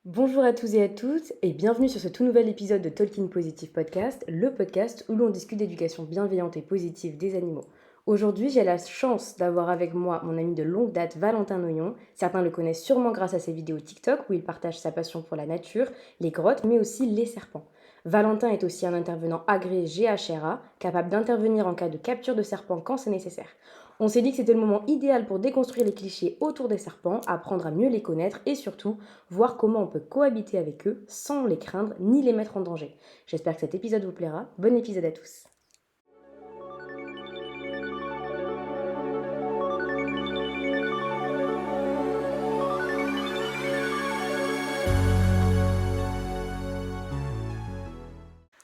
Bonjour à tous et à toutes et bienvenue sur ce tout nouvel épisode de Talking Positive Podcast, le podcast où l'on discute d'éducation bienveillante et positive des animaux. Aujourd'hui, j'ai la chance d'avoir avec moi mon ami de longue date, Valentin Noyon. Certains le connaissent sûrement grâce à ses vidéos TikTok où il partage sa passion pour la nature, les grottes, mais aussi les serpents. Valentin est aussi un intervenant agréé GHRA, capable d'intervenir en cas de capture de serpents quand c'est nécessaire. On s'est dit que c'était le moment idéal pour déconstruire les clichés autour des serpents, apprendre à mieux les connaître et surtout voir comment on peut cohabiter avec eux sans les craindre ni les mettre en danger. J'espère que cet épisode vous plaira. Bon épisode à tous.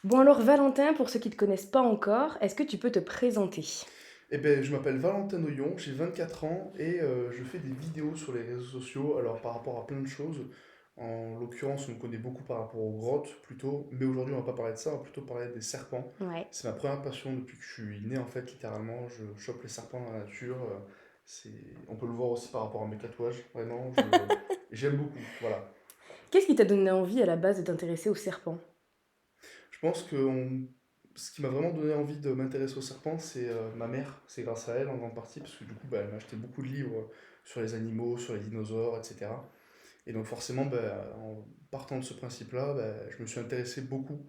Bon alors Valentin, pour ceux qui ne te connaissent pas encore, est-ce que tu peux te présenter? Eh ben, je m'appelle Valentin Noyon, j'ai 24 ans et je fais des vidéos sur les réseaux sociaux, alors par rapport à plein de choses. En l'occurrence, on me connaît beaucoup par rapport aux grottes plutôt, mais aujourd'hui on va pas parler de ça, on va plutôt parler des serpents. Ouais. C'est ma première passion depuis que je suis né en fait, littéralement. Je chope les serpents dans la nature. C'est... On peut le voir aussi par rapport à mes tatouages, vraiment, j'aime beaucoup, voilà. Qu'est-ce qui t'a donné envie à la base de t'intéresser aux serpents? Je pense que ce qui m'a vraiment donné envie de m'intéresser aux serpents, c'est ma mère. C'est grâce à elle en grande partie, parce que du coup, bah, elle m'a acheté beaucoup de livres sur les animaux, sur les dinosaures, etc. Et donc forcément, bah, en partant de ce principe-là, bah, je me suis intéressé beaucoup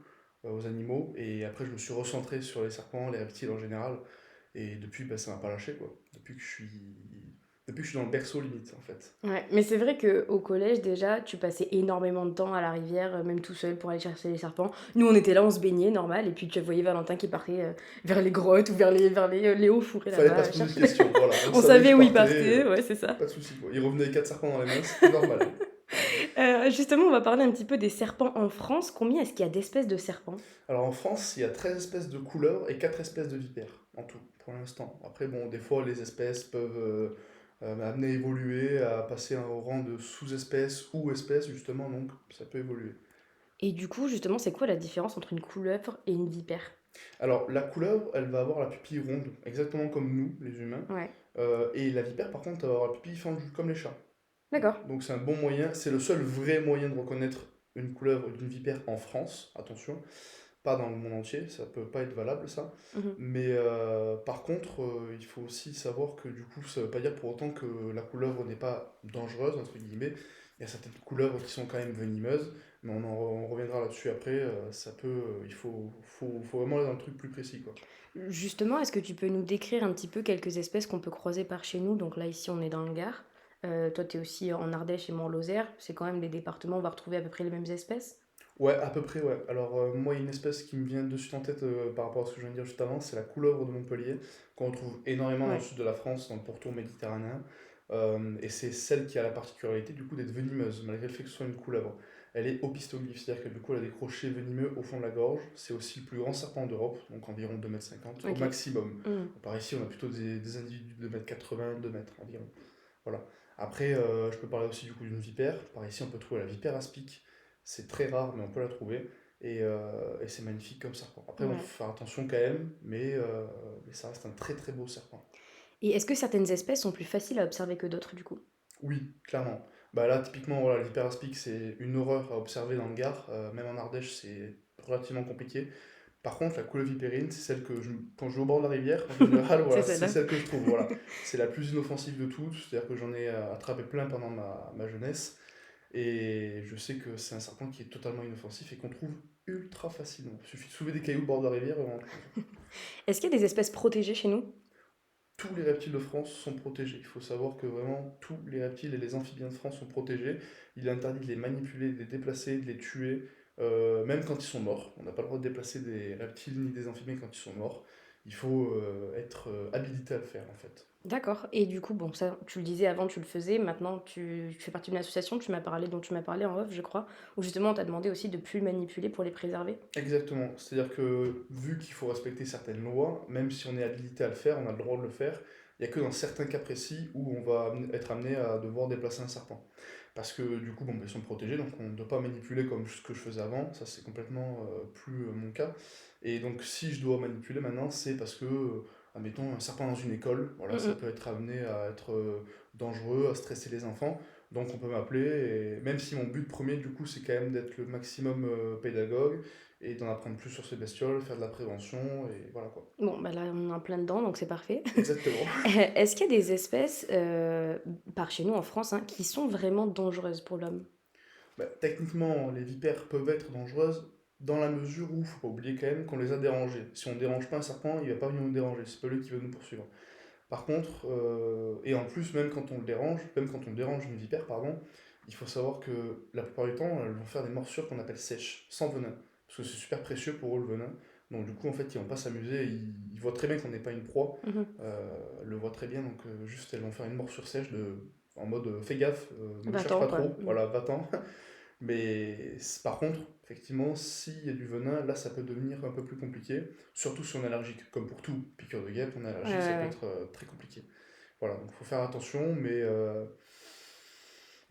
aux animaux, et après je me suis recentré sur les serpents, les reptiles en général, et depuis, bah, ça m'a pas lâché, quoi. Depuis que je suis dans le berceau, limite, en fait. Ouais, mais c'est vrai qu'au collège déjà, tu passais énormément de temps à la rivière, même tout seul pour aller chercher les serpents. Nous, on était là, on se baignait, normal, et puis tu voyais Valentin qui partait vers les grottes ou vers les hauts fourrés Fallait pas là-bas, se poser de chercher les... questions, voilà. On On savait que savait je où il partais, partait, ouais, c'est ça. pas de soucis, quoi. Il revenait avec 4 serpents dans les mains, c'était normal. Justement, on va parler un petit peu des serpents en France. Combien est-ce qu'il y a d'espèces de serpents? Alors en France, il y a 13 espèces de couleurs et 4 espèces de vipères en tout, pour l'instant. Après, bon, des fois, les espèces peuvent amener à évoluer, à passer au rang de sous-espèces ou espèces, justement, donc ça peut évoluer. Et du coup, justement, c'est quoi la différence entre une couleuvre et une vipère? Alors, la couleuvre, elle va avoir la pupille ronde, exactement comme nous, les humains. Ouais, Et la vipère, par contre, elle va avoir la pupille fendue, comme les chats. d'accord. Donc c'est un bon moyen, c'est le seul vrai moyen de reconnaître une couleuvre d'une vipère en France, attention. Pas dans le monde entier, ça peut pas être valable ça. Mhm. Mais par contre, il faut aussi savoir que du coup, ça veut pas dire pour autant que la couleuvre n'est pas dangereuse, entre guillemets. Il y a certaines couleuvres qui sont quand même venimeuses, mais on reviendra là-dessus après. Ça peut, faut vraiment aller dans le truc plus précis, quoi. Justement, est-ce que tu peux nous décrire un petit peu quelques espèces qu'on peut croiser par chez nous? Donc là, ici, on est dans le Gard. Toi, tu es aussi en Ardèche et moi en Lozère. C'est quand même des départements où on va retrouver à peu près les mêmes espèces. Ouais, à peu près, ouais. Alors, moi, il y a une espèce qui me vient de suite en tête par rapport à ce que je viens de dire juste avant, c'est la couleuvre de Montpellier, qu'on retrouve énormément dans le Ouais. sud de la France, dans le pourtour méditerranéen. Et c'est celle qui a la particularité, du coup, d'être venimeuse, malgré le fait que ce soit une couleuvre. Elle est opistoglyphe, c'est-à-dire que du coup, elle a des crochets venimeux au fond de la gorge. C'est aussi le plus grand serpent d'Europe, donc environ 2,50 m au Ok. maximum. Mhm. Par ici, on a plutôt des individus de 2,80 m, 2 mètres environ. Voilà. Après, je peux parler aussi du coup d'une vipère. Par ici, on peut trouver la vipère aspic. C'est très rare, mais on peut la trouver. Et c'est magnifique comme serpent. Après, bon, faut Ouais. faire attention quand même, mais ça reste un très très beau serpent. Et est-ce que certaines espèces sont plus faciles à observer que d'autres, du coup? Oui, clairement. Bah là, typiquement, voilà, la vipère aspic, c'est une horreur à observer dans le Gard. Même en Ardèche, c'est relativement compliqué. Par contre, la couleuvre vipérine, c'est celle que quand je vais au bord de la rivière, en général, C'est voilà, c'est celle-là. celle que je trouve. Voilà. C'est la plus inoffensive de toutes, c'est-à-dire que j'en ai attrapé plein pendant ma jeunesse. Et je sais que c'est un serpent qui est totalement inoffensif et qu'on trouve ultra facilement. Il suffit de soulever des cailloux au bord de la rivière et on en trouve. Est-ce qu'il y a des espèces protégées chez nous? Tous les reptiles de France sont protégés. Il faut savoir que vraiment tous les reptiles et les amphibiens de France sont protégés. Il est interdit de les manipuler, de les déplacer, de les tuer, même quand ils sont morts. On n'a pas le droit de déplacer des reptiles ni des amphibiens quand ils sont morts. Il faut être habilité à le faire en fait. D'accord. Et du coup, bon, ça, tu le disais avant, tu le faisais. Maintenant, tu fais partie d'une association, dont tu m'as parlé en off, je crois, où justement, on t'a demandé aussi de plus manipuler pour les préserver. Exactement. C'est-à-dire que vu qu'il faut respecter certaines lois, même si on est habilité à le faire, on a le droit de le faire, il n'y a que dans certains cas précis où on va être amené à devoir déplacer un serpent. Parce que du coup, bon, ben, ils sont protégés, donc on ne doit pas manipuler comme ce que je faisais avant, ça c'est complètement plus mon cas. Et donc si je dois manipuler maintenant, c'est parce que, admettons, un serpent dans une école, voilà, ça Mm, peut être amené à être dangereux, à stresser les enfants. Donc on peut m'appeler, et même si mon but premier, du coup, c'est quand même d'être le maximum pédagogue et d'en apprendre plus sur ces bestioles, faire de la prévention, et voilà quoi. Bon, bah là, on est en plein dedans, donc c'est parfait. Exactement. Est-ce qu'il y a des espèces, par chez nous en France, hein, qui sont vraiment dangereuses pour l'homme? Bah, techniquement, les vipères peuvent être dangereuses dans la mesure où, faut pas oublier quand même qu'on les a dérangées. Si on ne dérange pas un serpent, il va pas venir nous déranger, c'est pas lui qui va nous poursuivre. Par contre, et en plus, même quand on le dérange, même quand on dérange une vipère, pardon, il faut savoir que la plupart du temps, elles vont faire des morsures qu'on appelle sèches, sans venin. Parce que c'est super précieux pour eux le venin. Donc du coup, en fait, ils vont pas s'amuser. Ils voient très bien qu'on n'est pas une proie. Mhm. Le voient très bien. Donc juste, elles vont faire une morsure sèche en mode fais gaffe, me cherche Va-t'en, pas quoi. trop. Voilà, va-t'en. Mais par contre, effectivement, s'il y a du venin, là, ça peut devenir un peu plus compliqué. Surtout si on est allergique. Comme pour tout, piqûre de guêpe, on est Ouais, allergique, ça ouais, peut ouais. être très compliqué. Voilà, donc il faut faire attention, mais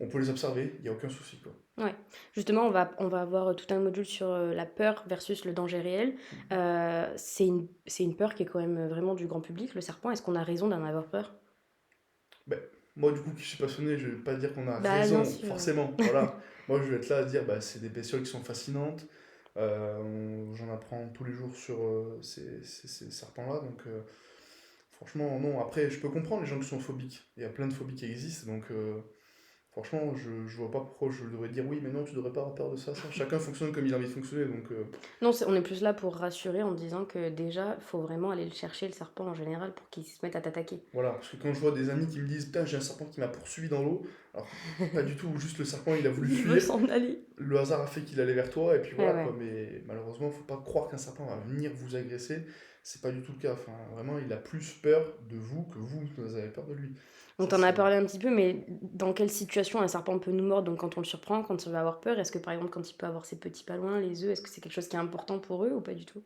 on peut les observer, il n'y a aucun souci, quoi. Ouais. Justement, on va avoir tout un module sur la peur versus le danger réel. Mhm. C'est une peur qui est quand même vraiment du grand public, le serpent. Est-ce qu'on a raison d'en avoir peur? Ben, moi, du coup, qui suis passionné, je vais pas dire qu'on a Bah, bien raison, sûr. forcément, voilà. Moi, je vais être là à dire, bah, c'est des bestioles qui sont fascinantes, j'en apprends tous les jours sur ces serpents-là, donc franchement, non. Après, je peux comprendre les gens qui sont phobiques, il y a plein de phobies qui existent, donc franchement, je vois pas pourquoi je devrais dire oui, mais non, tu devrais pas avoir peur de ça, ça. Chacun fonctionne comme il a envie de fonctionner, donc Non, on est plus là pour rassurer en disant que déjà, il faut vraiment aller le chercher, le serpent en général, pour qu'il se mette à t'attaquer. voilà. Parce que quand je vois des amis qui me disent, putain, j'ai un serpent qui m'a poursuivi dans l'eau, alors pas du tout, juste le serpent il a voulu Il veut fuir, s'en aller. le hasard a fait qu'il allait vers toi, et puis Ouais, voilà ouais. quoi. Mais malheureusement, faut pas croire qu'un serpent va venir vous agresser, c'est pas du tout le cas. Enfin, vraiment, il a plus peur de vous que vous avez peur de lui. On Ça, t'en a c'est. parlé un petit peu, mais dans quelle situation un serpent peut nous mordre? Donc quand on le surprend, quand il va avoir peur, est-ce que par exemple quand il peut avoir ses petits pas loin, les œufs, est-ce que c'est quelque chose qui est important pour eux ou pas du tout?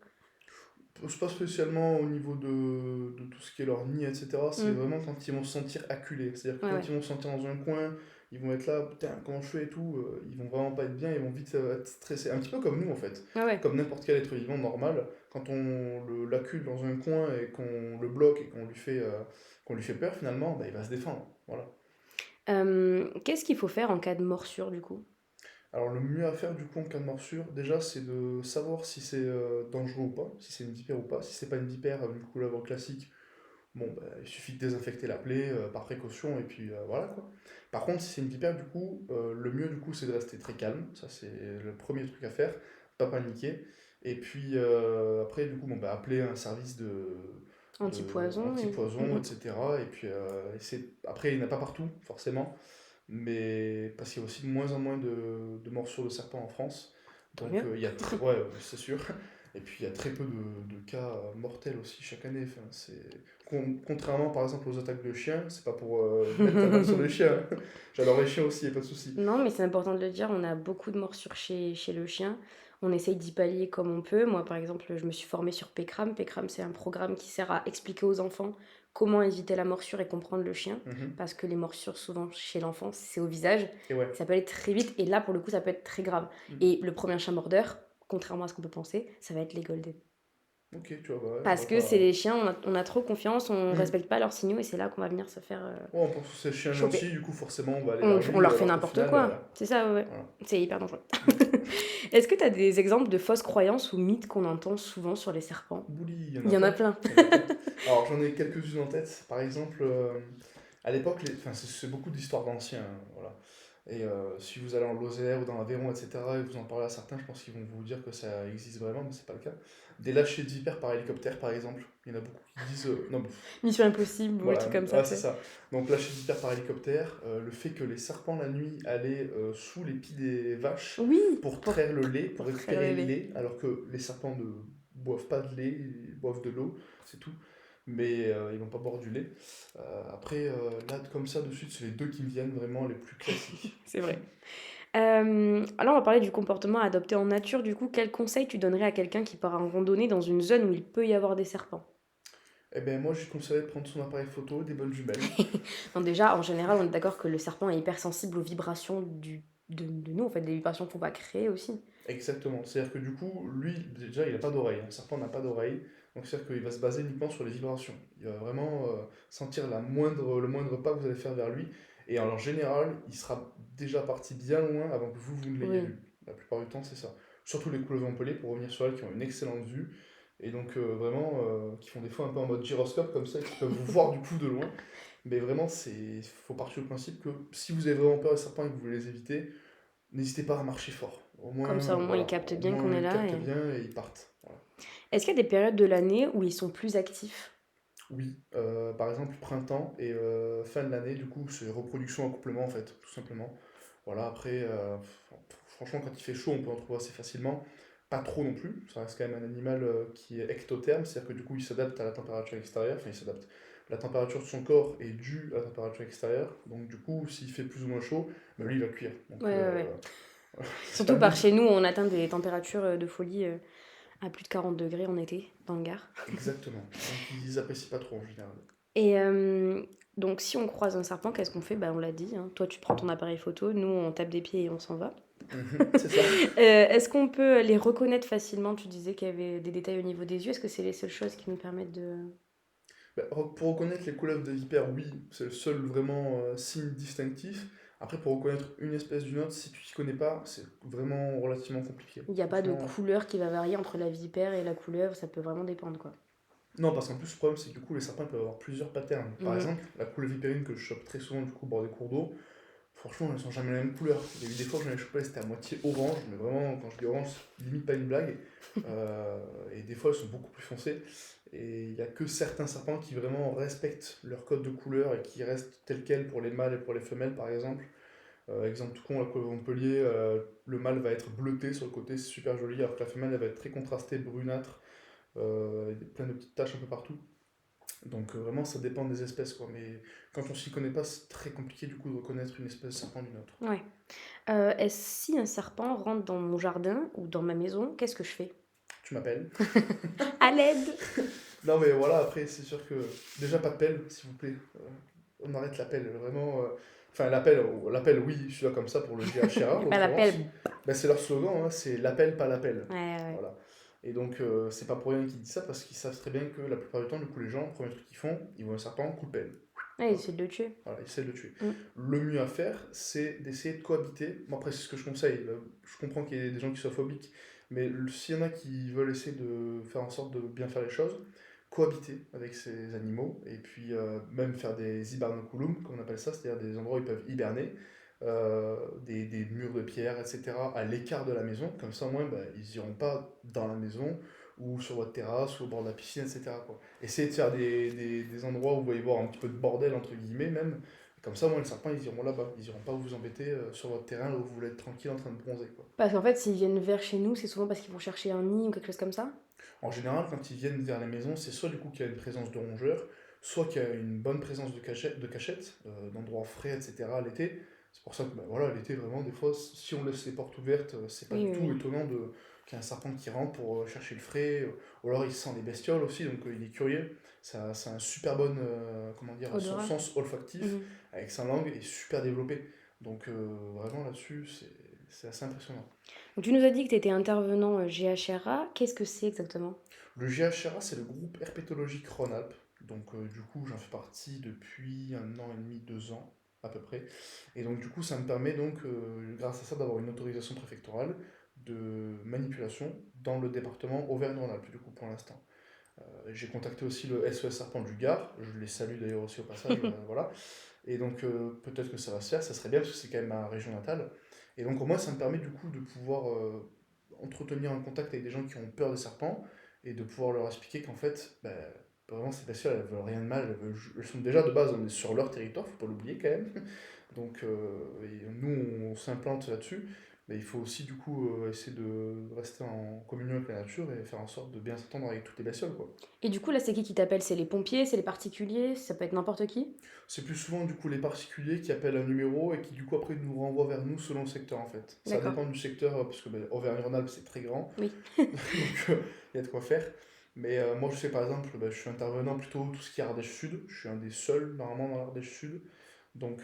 C'est pas spécialement au niveau de tout ce qui est leur nid, etc. C'est Hmm. vraiment quand ils vont se sentir acculés. C'est-à-dire que Ouais, quand ouais. ils vont se sentir dans un coin, ils vont être là, putain, comment je fais et tout, ils vont vraiment pas être bien, ils vont vite être stressés. Un petit peu comme nous en fait. Ouais, ouais. Comme n'importe quel être vivant normal, quand on l'accule dans un coin et qu'on le bloque et qu'on lui fait peur finalement, bah, il va se défendre. Voilà. Qu'est-ce qu'il faut faire en cas de morsure du coup? Alors le mieux à faire du coup en cas de morsure, déjà c'est de savoir si c'est dangereux ou pas, si c'est une vipère ou pas. Si c'est pas une vipère, une couleuvre classique, bon, bah, il suffit de désinfecter la plaie par précaution et puis voilà quoi. Par contre, si c'est une vipère, du coup, le mieux du coup c'est de rester très calme. Ça c'est le premier truc à faire, pas paniquer. Et puis après, du coup, bon, bah, appeler un service de Antipoison et... anti-poison, etc. Et puis après, il n'y en a pas partout forcément, mais parce qu'il y a aussi de moins en moins de morsures de serpents en France. Tant Donc mieux. il y a ouais, c'est sûr. Et puis il y a très peu de cas mortels aussi chaque année. Enfin, contrairement par exemple aux attaques de chiens, c'est pas pour mettre la balle sur les chiens. J'adore les chiens aussi, y a pas de souci. Non, mais c'est important de le dire, on a beaucoup de morsures chez le chien. On essaye d'y pallier comme on peut. Moi, par exemple, je me suis formée sur Pécram. Pécram, c'est un programme qui sert à expliquer aux enfants comment éviter la morsure et comprendre le chien. Mhm. Parce que les morsures, souvent chez l'enfant, c'est au visage. Et ouais. Ça peut aller très vite. Et là, pour le coup, ça peut être très grave. Mhm. Et le premier chien mordeur, contrairement à ce qu'on peut penser, ça va être les golden. Ok, tu vois, bah ouais, Parce j'aurais que c'est pas. les chiens, on a trop confiance, on Mhm. respecte pas leurs signaux et c'est là qu'on va venir se faire Ouais, on pense que c'est le chien gentil, choper. du coup forcément on va aller vers On lui, leur fait alors qu'au n'importe final, quoi. C'est ça, ouais, ouais. voilà. C'est hyper dangereux. Mhm. Est-ce que tu as des exemples de fausses croyances ou mythes qu'on entend souvent sur les serpents? Bouli, il y en Il a y en a plein. plein. Il y en a plein. Alors j'en ai quelques-unes en tête. Par exemple, à l'époque, enfin, c'est beaucoup d'histoires d'anciens, hein, voilà. Et si vous allez en Lozère ou dans l'Aveyron, etc., et vous en parlez à certains, je pense qu'ils vont vous dire que ça existe vraiment, mais c'est pas le cas. Des lâchers de vipères par hélicoptère, par exemple. Il y en a beaucoup qui disent non, mais Mission impossible ou des voilà, trucs comme ça, ouais, tu c'est sais. ça. Donc lâcher de vipères par hélicoptère, le fait que les serpents la nuit allaient sous les pieds des vaches Oui, pour pour, traire le lait, pour pour traire récupérer le le lait. lait, alors que les serpents ne boivent pas de lait, ils boivent de l'eau, c'est tout. Mais ils vont pas boire du lait. Après, là, comme ça, de suite, c'est les deux qui me viennent vraiment les plus classiques. C'est vrai. Alors, on va parler du comportement adopté en nature. Du coup, quel conseil tu donnerais à quelqu'un qui part en randonnée dans une zone où il peut y avoir des serpents? Eh ben moi, je lui conseillerais de prendre son appareil photo, des bonnes jumelles. Non, déjà, en général, on est d'accord que le serpent est hypersensible aux vibrations de nous, en fait, des vibrations qu'on va créer aussi. Exactement. C'est-à-dire que du coup, lui, déjà, il n'a pas d'oreille. Un serpent n'a pas d'oreille. Donc, c'est-à-dire qu'il va se baser uniquement sur les vibrations. Il va vraiment sentir le moindre pas que vous allez faire vers lui. Et en général, il sera déjà parti bien loin avant que vous ne l'ayez Oui. vu. La plupart du temps, c'est ça. Surtout les couleuvres empelées, pour revenir sur elles, qui ont une excellente vue, et donc vraiment, qui font des fois un peu en mode gyroscope comme ça, et qui peuvent vous voir du coup de loin. Mais vraiment, faut partir du principe que si vous avez vraiment peur des serpents et que vous voulez les éviter, n'hésitez pas à marcher fort. Comme ça, au moins, ils Voilà, captent au bien qu'on moins est ils là. captent bien et ils partent. Voilà. Est-ce qu'il y a des périodes de l'année où ils sont plus actifs? Oui, par exemple, printemps et fin de l'année, du coup, c'est reproduction, accouplement, en fait, tout simplement. Voilà, après, franchement, quand il fait chaud, on peut en trouver assez facilement. Pas trop non plus, ça reste quand même un animal qui est ectotherme, c'est-à-dire que du coup, il s'adapte à la température extérieure, enfin, il s'adapte. La température de son corps est due à la température extérieure, donc du coup, s'il fait plus ou moins chaud, ben, lui, il va cuire. Donc, Ouais, ouais, ouais. c'est pas Surtout le par but. chez nous, on atteint des températures de folie à plus de 40 degrés en été, dans le Gard. Exactement. Donc, ils apprécient pas trop en général. Et donc, si on croise un serpent, qu'est-ce qu'on fait? Bah, on l'a dit, hein. Toi, tu prends ton appareil photo, nous, on tape des pieds et on s'en va. Mhm, c'est ça. Est-ce qu'on peut les reconnaître facilement? Tu disais qu'il y avait des détails au niveau des yeux. Est-ce que c'est les seules choses qui nous permettent de... Bah, pour reconnaître les couleuvres de vipère, oui, c'est le seul vraiment signe distinctif. Après, pour reconnaître une espèce d'une autre, si tu t'y connais pas, c'est vraiment relativement compliqué. Il n'y a pas de Franchement, couleur qui va varier entre la vipère et la couleuvre, ça peut vraiment dépendre, quoi. non, parce qu'en plus, le problème, c'est que du coup, les serpents peuvent avoir plusieurs patterns. Par Mhm. exemple, la couleuvre vipérine que je chope très souvent du coup au bord des cours d'eau, franchement, elles sont jamais la même couleur. Il y a eu des fois que j'en ai chopé, c'était à moitié orange, mais vraiment, quand je dis orange, c'est limite pas une blague. Euh, et des fois, elles sont beaucoup plus foncées. Et il n'y a que certains serpents qui vraiment respectent leur code de couleur et qui restent tels quels pour les mâles et pour les femelles, par exemple. Exemple tout con, la couleuvre Montpellier, le mâle va être bleuté sur le côté, c'est super joli, alors que la femelle, elle va être très contrastée, brunâtre, avec plein de petites taches un peu partout. Donc vraiment, ça dépend des espèces, quoi. Mais quand on s'y connaît pas, c'est très compliqué du coup de reconnaître une espèce de serpent d'une autre. Ouais. Si un serpent rentre dans mon jardin ou dans ma maison, qu'est-ce que je fais? Tu m'appelles. À l'aide! Non mais voilà, après c'est sûr que déjà pas de pelle, s'il vous plaît. On arrête l'appel, vraiment. Enfin l'appel oui, je suis là comme ça pour le GHRA Et en pas la pelle. l'occurrence. Ben, c'est leur slogan, hein, c'est l'appel, pas l'appel. Ouais, ouais. Voilà. Et donc c'est pas pour rien qu'ils disent ça parce qu'ils savent très bien que la plupart du temps, du coup les gens, le premier truc qu'ils font, ils voient un serpent, coup de pelle. Ouais, Voilà. essayer de le tuer. Voilà, ils essaient de le tuer. Mm. Le mieux à faire, c'est d'essayer de cohabiter. Bon, après, c'est ce que je conseille. Je comprends qu'il y ait des gens qui soient phobiques, mais s'il y en a qui veulent essayer de faire en sorte de bien faire les choses, cohabiter avec ces animaux, et puis même faire des hibernoculum, comme on appelle ça, c'est-à-dire des endroits où ils peuvent hiberner, des murs de pierre, etc., à l'écart de la maison. Comme ça, au moins, bah, ils n'iront pas dans la maison, ou sur votre terrasse, ou au bord de la piscine, etc., quoi. Essayez de faire des endroits où vous allez voir un petit peu de bordel, entre guillemets, même. Comme ça, moi, les serpents, ils iront là-bas. Ils iront pas vous embêter sur votre terrain, là où vous voulez être tranquille en train de bronzer, quoi. Parce qu'en fait, s'ils viennent vers chez nous, c'est souvent parce qu'ils vont chercher un nid ou quelque chose comme ça. En général, quand ils viennent vers les maisons, c'est soit du coup qu'il y a une présence de rongeurs, soit qu'il y a une bonne présence de cachettes, d'endroits frais, etc. l'été. C'est pour ça que bah, voilà, l'été, vraiment, des fois, si on laisse les portes ouvertes, c'est pas Oui, du oui, tout oui. étonnant qu'il y ait un serpent qui rentre pour chercher le frais, ou alors il sent les bestioles aussi, donc il est curieux. Ça a un super bon, comment dire, son Odorat. sens olfactif, Mhm. avec sa langue, est super développé. Donc vraiment là-dessus, c'est assez impressionnant. Donc, tu nous as dit que tu étais intervenant GHRA. Qu'est-ce que c'est exactement? Le GHRA, c'est le groupe herpétologique Rhône-Alpes. Donc, du coup, j'en fais partie depuis 1 an et demi, 2 ans à peu près. Et donc, du coup, ça me permet donc, grâce à ça, d'avoir une autorisation préfectorale de manipulation dans le département Auvergne-Rhône-Alpes, du coup, pour l'instant. J'ai contacté aussi le SOS Serpent du Gard, je les salue d'ailleurs aussi au passage, voilà. Et donc, peut-être que ça va se faire, ça serait bien parce que c'est quand même ma région natale. Et donc, au moins, ça me permet du coup de pouvoir entretenir un contact avec des gens qui ont peur des serpents et de pouvoir leur expliquer qu'en fait, bah, vraiment, ces bestioles, elles veulent rien de mal. Elles sont déjà de base, on est sur leur territoire, faut pas l'oublier quand même. Donc, et nous, on s'implante là-dessus. Mais il faut aussi, du coup, essayer de rester en communion avec la nature et faire en sorte de bien s'entendre avec toutes les bestioles, quoi. Et du coup, là, c'est qui t'appelle? C'est les pompiers, c'est les particuliers, ça peut être n'importe qui? C'est plus souvent du coup les particuliers qui appellent un numéro et qui du coup après nous renvoient vers nous selon le secteur en fait. Ça D'accord. dépend du secteur parce que Auvergne-Rhône-Alpes c'est très grand, Oui. donc il y a de quoi faire. Mais moi je sais par exemple, je suis intervenant plutôt tout ce qui est Ardèche Sud, je suis un des seuls normalement dans l'Ardèche Sud. Donc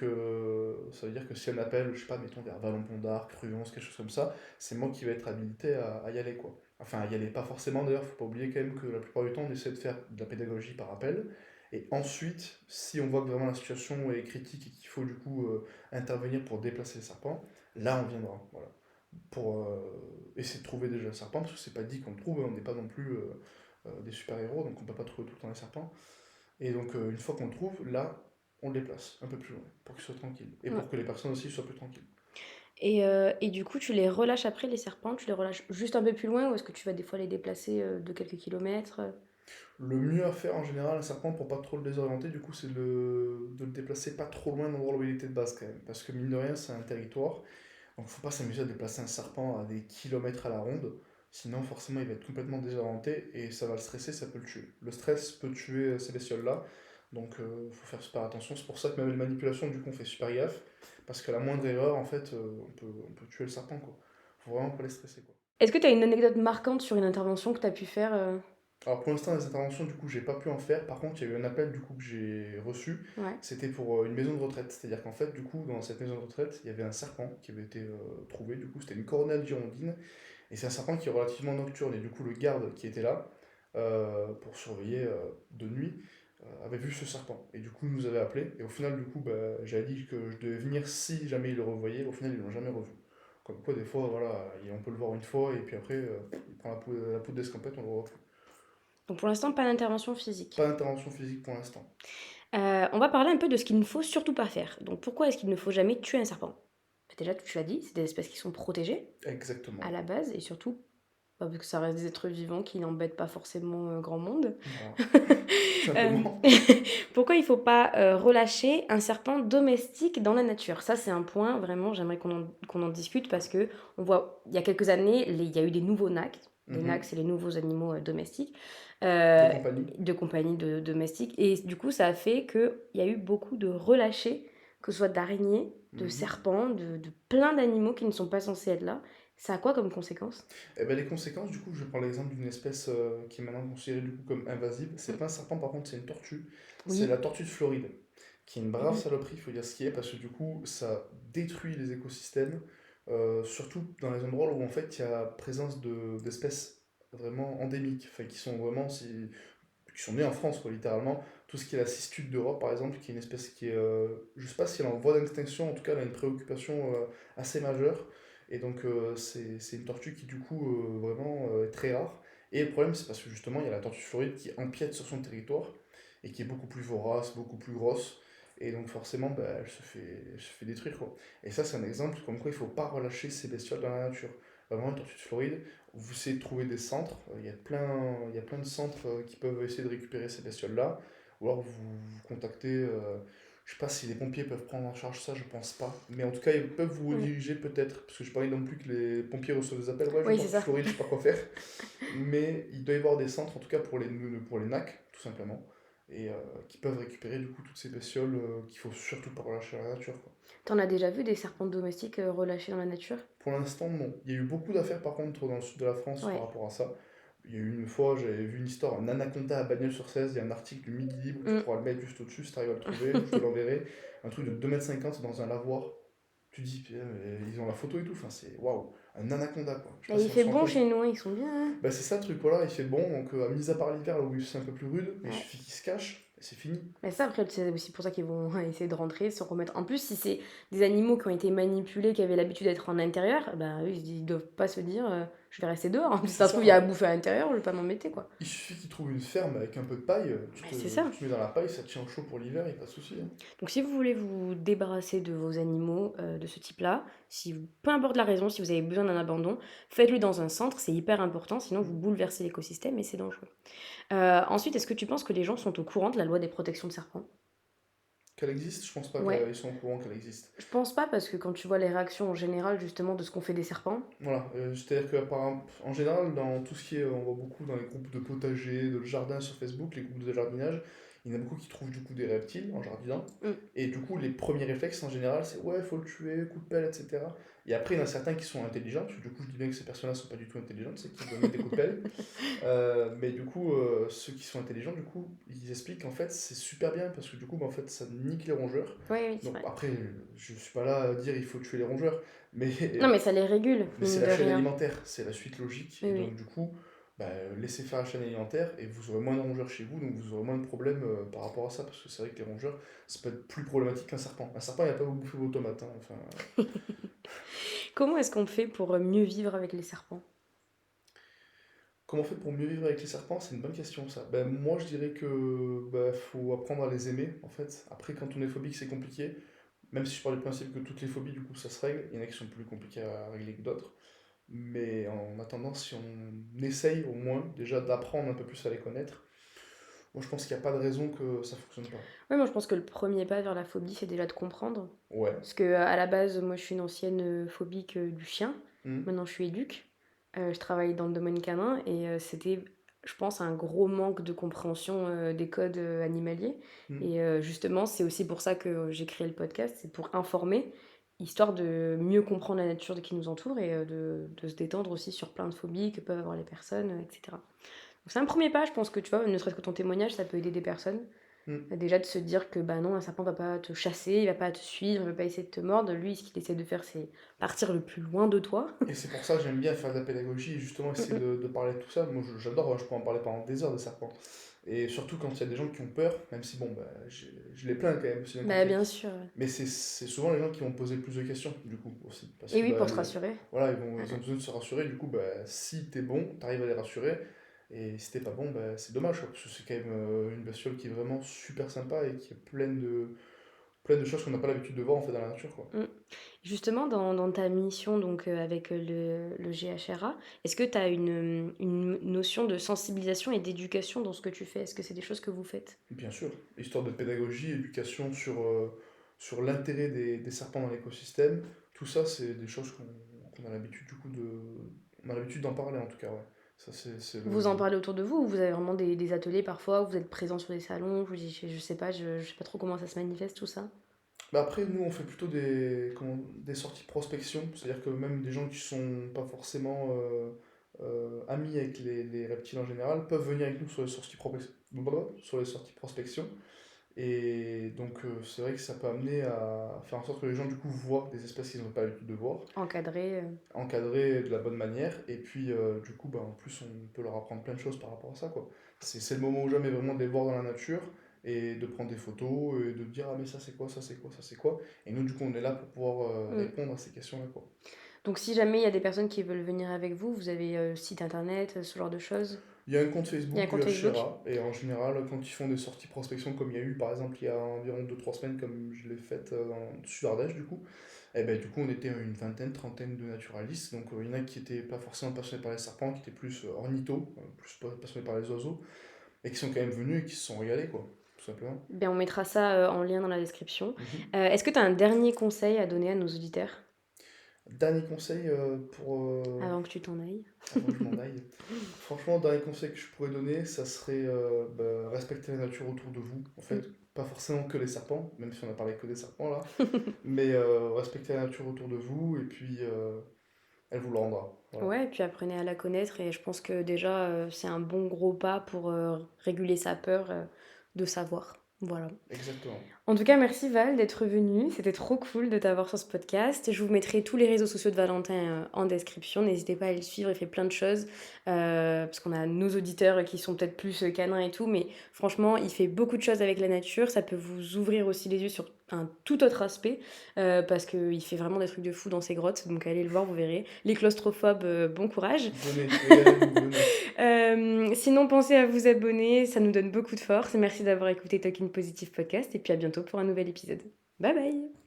ça veut dire que si on appelle, je sais pas, mettons vers Vallon-Pont-d'Arc, Cruance, quelque chose comme ça, c'est moi qui vais être habilité à y aller quoi. Enfin à y aller, pas forcément d'ailleurs, faut pas oublier quand même que la plupart du temps on essaie de faire de la pédagogie par appel. Et ensuite, si on voit que vraiment la situation est critique et qu'il faut du coup intervenir pour déplacer le serpent, là on viendra. Voilà. Pour essayer de trouver déjà le serpent, parce que c'est pas dit qu'on le trouve, hein, on n'est pas non plus des super-héros, donc on peut pas trouver tout le temps les serpents. Et donc une fois qu'on le trouve, là, on le déplace un peu plus loin, pour qu'il soit tranquille. Et Ouais. pour que les personnes aussi soient plus tranquilles. Et du coup, tu les relâches après, les serpents, tu les relâches juste un peu plus loin ou est-ce que tu vas des fois les déplacer de quelques kilomètres? Le mieux à faire en général, un serpent, pour pas trop le désorienter, du coup, c'est de le déplacer pas trop loin de l'endroit où il était de base quand même. Parce que mine de rien, c'est un territoire. Donc faut pas s'amuser à déplacer un serpent à des kilomètres à la ronde. Sinon, forcément, il va être complètement désorienté et ça va le stresser, ça peut le tuer. Le stress peut tuer ces bestioles-là. Donc faut faire super attention. C'est pour ça que même les manipulations, du coup, on fait super gaffe. Parce qu'à la moindre erreur, en fait, on peut tuer le serpent, quoi. Faut vraiment pas les stresser, quoi. Est-ce que tu as une anecdote marquante sur une intervention que tu as pu faire Alors pour l'instant, les interventions, du coup, j'ai pas pu en faire. Par contre, il y a eu un appel du coup que j'ai reçu. Ouais. C'était pour une maison de retraite. C'est-à-dire qu'en fait, du coup, dans cette maison de retraite, il y avait un serpent qui avait été trouvé. Du coup, c'était une coronale girondine. Et c'est un serpent qui est relativement nocturne. Et du coup, le garde qui était là pour surveiller de nuit avait vu ce serpent. Et du coup, il nous avait appelé. Et au final, du coup, bah, j'avais dit que je devais venir si jamais il le revoyait. Au final, ils l'ont jamais revu. Comme quoi, des fois, voilà, on peut le voir une fois et puis après, il prend la peau d'escampette, on le revoit plus. Donc pour l'instant, pas d'intervention physique. Pas d'intervention physique pour l'instant. On va parler un peu de ce qu'il ne faut surtout pas faire. Donc pourquoi est-ce qu'il ne faut jamais tuer un serpent? Bah, déjà, tu l'as dit, c'est des espèces qui sont protégées à Exactement. la base et surtout parce que ça reste des êtres vivants qui n'embêtent pas forcément grand monde. Voilà. Euh, Simplement. Pourquoi il ne faut pas relâcher un serpent domestique dans la nature? Ça, c'est un point, vraiment, j'aimerais qu'on en discute parce que on voit, il y a quelques années, il y a eu des nouveaux NAC. Les NAC, Mhm. c'est les nouveaux animaux domestiques, De euh, compagnie. de compagnie de domestiques. Et du coup, ça a fait qu'il y a eu beaucoup de relâchés, que ce soit d'araignées, de Mhm. serpents, de plein d'animaux qui ne sont pas censés être là. Ça a quoi comme conséquence? Et ben, les conséquences, du coup, je prends l'exemple d'une espèce qui est maintenant considérée du coup comme invasive. C'est pas un serpent, par contre, c'est une tortue. C'est la Oui. tortue de Floride, qui est une brave Mhm. saloperie, il faut dire ce qui est, parce que du coup, ça détruit les écosystèmes, surtout dans les endroits où en fait il y a présence d'espèces vraiment endémiques, enfin, qui sont vraiment qui sont nées en France, quoi, littéralement. Tout ce qui est la cistude d'Europe, par exemple, qui est une espèce qui est, je sais pas si elle est en voie d'extinction, en tout cas, elle a une préoccupation assez majeure. Et donc, c'est une tortue qui, du coup, vraiment est très rare. Et le problème, c'est parce que justement, il y a la tortue floride qui empiète sur son territoire et qui est beaucoup plus vorace, beaucoup plus grosse. Et donc, forcément, bah, elle se fait détruire, quoi. Et ça, c'est un exemple comme quoi il faut pas relâcher ces bestioles dans la nature. Vraiment, une tortue de Floride, vous essayez de trouver des centres, il y a plein de centres qui peuvent essayer de récupérer ces bestioles-là, ou alors vous contactez, je sais pas si les pompiers peuvent prendre en charge ça, je pense pas, mais en tout cas ils peuvent vous Mm. rediriger peut-être, parce que je parlais non plus que les pompiers reçoivent des appels, ouais j'ai une Oui, c'est tortue ça. floride, je sais pas quoi faire, mais il doit y avoir des centres, en tout cas pour les NAC, tout simplement, et qui peuvent récupérer du coup toutes ces bestioles qu'il faut surtout pas relâcher à la nature, quoi. T'en as déjà vu des serpents domestiques relâchés dans la nature? Pour l'instant, non. Il y a eu beaucoup d'affaires par contre dans le sud de la France par Ouais. rapport à ça. Il y a eu une fois, j'avais vu une histoire, un anaconda à Bagnols-sur-Cèze, il y a un article du Midi Libre, tu Mm. pourras le mettre juste au-dessus si tu arrives à le trouver, je te l'enverrai. Un truc de 2,50 m dans un lavoir. Tu dis, putain, mais ils ont la photo et tout, enfin c'est waouh, un anaconda quoi. Je sais Bah, pas il si on fait se rend bon compte. chez nous, hein, ils sont bien, hein. Bah c'est ça le truc, voilà, il fait bon, donc mis à part l'hiver là où c'est un peu plus rude, mais il Ouais. suffit qu'il se cache, et c'est fini. Mais ça, après, c'est aussi pour ça qu'ils vont essayer de rentrer, se remettre. En plus, si c'est des animaux qui ont été manipulés, qui avaient l'habitude d'être en intérieur, bah eux, ils doivent pas se dire je vais rester dehors. Si C'est ça se ça, trouve, il y a à bouffer à l'intérieur, je vais pas m'embêter, quoi. il suffit qu'ils trouvent une ferme avec un peu de paille, tu Bah, te, c'est ça. tu te mets dans la paille, ça te tient au chaud pour l'hiver, et pas de souci, hein. Donc, si vous voulez vous débarrasser de vos animaux de ce type-là, peu importe la raison, si vous avez besoin d'un abandon, faites-le dans un centre, c'est hyper important, sinon vous bouleversez l'écosystème et c'est dangereux. Ensuite, est-ce que tu penses que les gens sont au courant de la loi des protections de serpents? Qu'elle existe, je pense pas Ouais, qu'ils sont au courant qu'elle existe. je pense pas parce que quand tu vois les réactions en général justement de ce qu'on fait des serpents, Voilà, c'est-à-dire qu'en général, dans tout ce qui est, on voit beaucoup dans les groupes de potager, de jardin sur Facebook, les groupes de jardinage, il y en a beaucoup qui trouvent du coup des reptiles en jardinant. mm, Et du coup, les premiers réflexes en général, c'est ouais, faut le tuer, coup de pelle, etc. Et après, il y en a certains qui sont intelligents, parce que du coup, je dis bien que ces personnes-là sont pas du tout intelligentes, c'est qu'ils donnent des coups de pelle. Mais du coup, ceux qui sont intelligents, du coup, ils expliquent qu'en fait, c'est super bien, parce que du coup, bah, en fait, ça nique les rongeurs. oui, oui, c'est Donc vrai. après, je suis pas là à dire il faut tuer les rongeurs, mais Non, mais ça les régule, mais c'est mine la de chaîne rien. alimentaire, c'est la suite logique. Oui, Et oui. donc, du coup, bah, laissez faire la chaîne alimentaire et vous aurez moins de rongeurs chez vous, donc vous aurez moins de problèmes par rapport à ça, parce que c'est vrai que les rongeurs, ça peut être plus problématique qu'un serpent. Un serpent, il va pas vous bouffer vos tomates, hein, enfin... Comment est-ce qu'on fait pour mieux vivre avec les serpents? Comment on fait pour mieux vivre avec les serpents? C'est une bonne question, ça. Ben, moi, je dirais que bah, faut apprendre à les aimer, en fait. Après, quand on est phobique, c'est compliqué. Même si je pars du principe que toutes les phobies, du coup, ça se règle. Il y en a qui sont plus compliquées à régler que d'autres. Mais en attendant, si on essaye au moins déjà d'apprendre un peu plus à les connaître, moi, je pense qu'il n'y a pas de raison que ça fonctionne pas. Ouais, moi je pense que le premier pas vers la phobie, c'est déjà de comprendre. Ouais. Parce que à la base, moi je suis une ancienne phobique du chien. Hmm. Maintenant je suis éduque. Je travaille dans le domaine canin et c'était, je pense, un gros manque de compréhension des codes animaliers. Hmm. Et justement, c'est aussi pour ça que j'ai créé le podcast, c'est pour informer, histoire de mieux comprendre la nature qui nous entoure et de se détendre aussi sur plein de phobies que peuvent avoir les personnes, etc. Donc c'est un premier pas, je pense que tu vois, ne serait-ce que ton témoignage, ça peut aider des personnes. Hmm. Déjà de se dire que bah non, un serpent va pas te chasser, il va pas te suivre, il va pas essayer de te mordre. Lui, ce qu'il essaie de faire, c'est partir le plus loin de toi. Et c'est pour ça que j'aime bien faire de la pédagogie et justement essayer de parler de tout ça. Moi, j'adore, hein, je peux en parler pendant des heures de serpents. Et surtout quand il y a des gens qui ont peur, même si bon, bah, je les plains quand même, aussi d'un Bah côté. bien sûr. Ouais. Mais c'est souvent les gens qui vont poser le plus de questions, du coup, aussi. Parce Et que oui, bah, pour se rassurer. voilà, Ouais, ils ont ouais. besoin de se rassurer. Du coup, bah, si t'es bon, t'arrives à les rassurer. Et si t'es pas bon, bah, c'est dommage, quoi, parce que c'est quand même une bestiole qui est vraiment super sympa et qui est pleine de choses qu'on n'a pas l'habitude de voir en fait dans la nature, quoi. Mm. Justement, dans ta mission donc, avec le GHRA, est-ce que tu as une notion de sensibilisation et d'éducation dans ce que tu fais? Est-ce que c'est des choses que vous faites? Bien sûr, histoire de pédagogie, éducation sur l'intérêt des serpents dans l'écosystème, tout ça, c'est des choses qu'on a l'habitude du coup on a l'habitude d'en parler en tout cas, ouais. Ça, c'est Vous en le... parlez autour de vous ou vous avez vraiment des ateliers parfois où vous êtes présent sur des salons? Je sais pas, je sais pas trop comment ça se manifeste tout ça. Bah après, nous, on fait plutôt des sorties prospection, c'est-à-dire que même des gens qui sont pas forcément amis avec les reptiles en général peuvent venir avec nous sur les sorties prospection. Et donc, c'est vrai que ça peut amener à faire en sorte que les gens, du coup, voient des espèces qu'ils n'ont pas l'habitude de voir, Encadré. encadrées de la bonne manière, et puis, du coup, bah, en plus, on peut leur apprendre plein de choses par rapport à ça, quoi. C'est le moment ou jamais vraiment de les voir dans la nature, et de prendre des photos, et de dire, ah, mais ça, c'est quoi, ça, c'est quoi, ça, c'est quoi. Et nous, du coup, on est là pour pouvoir Mm. répondre à ces questions-là, quoi. Donc si jamais il y a des personnes qui veulent venir avec vous, vous avez site internet, ce genre de choses? Il y a un compte Il y a Facebook un du compte Facebook? HCRA, et en général, quand ils font des sorties prospection, comme il y a eu par exemple il y a environ 2 3 semaines, comme je l'ai faite dans le Sud-Ardèche, du coup, et ben, du coup, on était une vingtaine, trentaine de naturalistes. Donc, il y en a qui étaient pas forcément passionnés par les serpents, qui étaient plus ornithos, plus passionnés par les oiseaux, et qui sont quand même venus et qui se sont régalés, quoi, tout simplement. Ben, on mettra ça en lien dans la description. Mhm. Est-ce que tu as un dernier conseil à donner à nos auditeurs Dernier conseil avant que tu t'en ailles? avant que je m'en aille. Franchement, dernier conseil que je pourrais donner, ça serait bah, respecter la nature autour de vous. En fait, Mm. pas forcément que les serpents, même si on a parlé que des serpents là, mais respecter la nature autour de vous et puis elle vous le rendra. Voilà, Ouais, et puis apprenez à la connaître et je pense que déjà c'est un bon gros pas pour réguler sa peur de savoir. Voilà. exactement. En tout cas, merci Val d'être venue. C'était trop cool de t'avoir sur ce podcast. Je vous mettrai tous les réseaux sociaux de Valentin en description. N'hésitez pas à le suivre, il fait plein de choses. Parce qu'on a nos auditeurs qui sont peut-être plus canins et tout. Mais franchement, il fait beaucoup de choses avec la nature. Ça peut vous ouvrir aussi les yeux sur un tout autre aspect. Parce qu'il fait vraiment des trucs de fou dans ses grottes. Donc allez le voir, vous verrez. Les claustrophobes, bon courage. Venez, régalez-vous, venez. Sinon, pensez à vous abonner, ça nous donne beaucoup de force. Merci d'avoir écouté Talking Positive Podcast et puis à bientôt pour un nouvel épisode. Bye bye!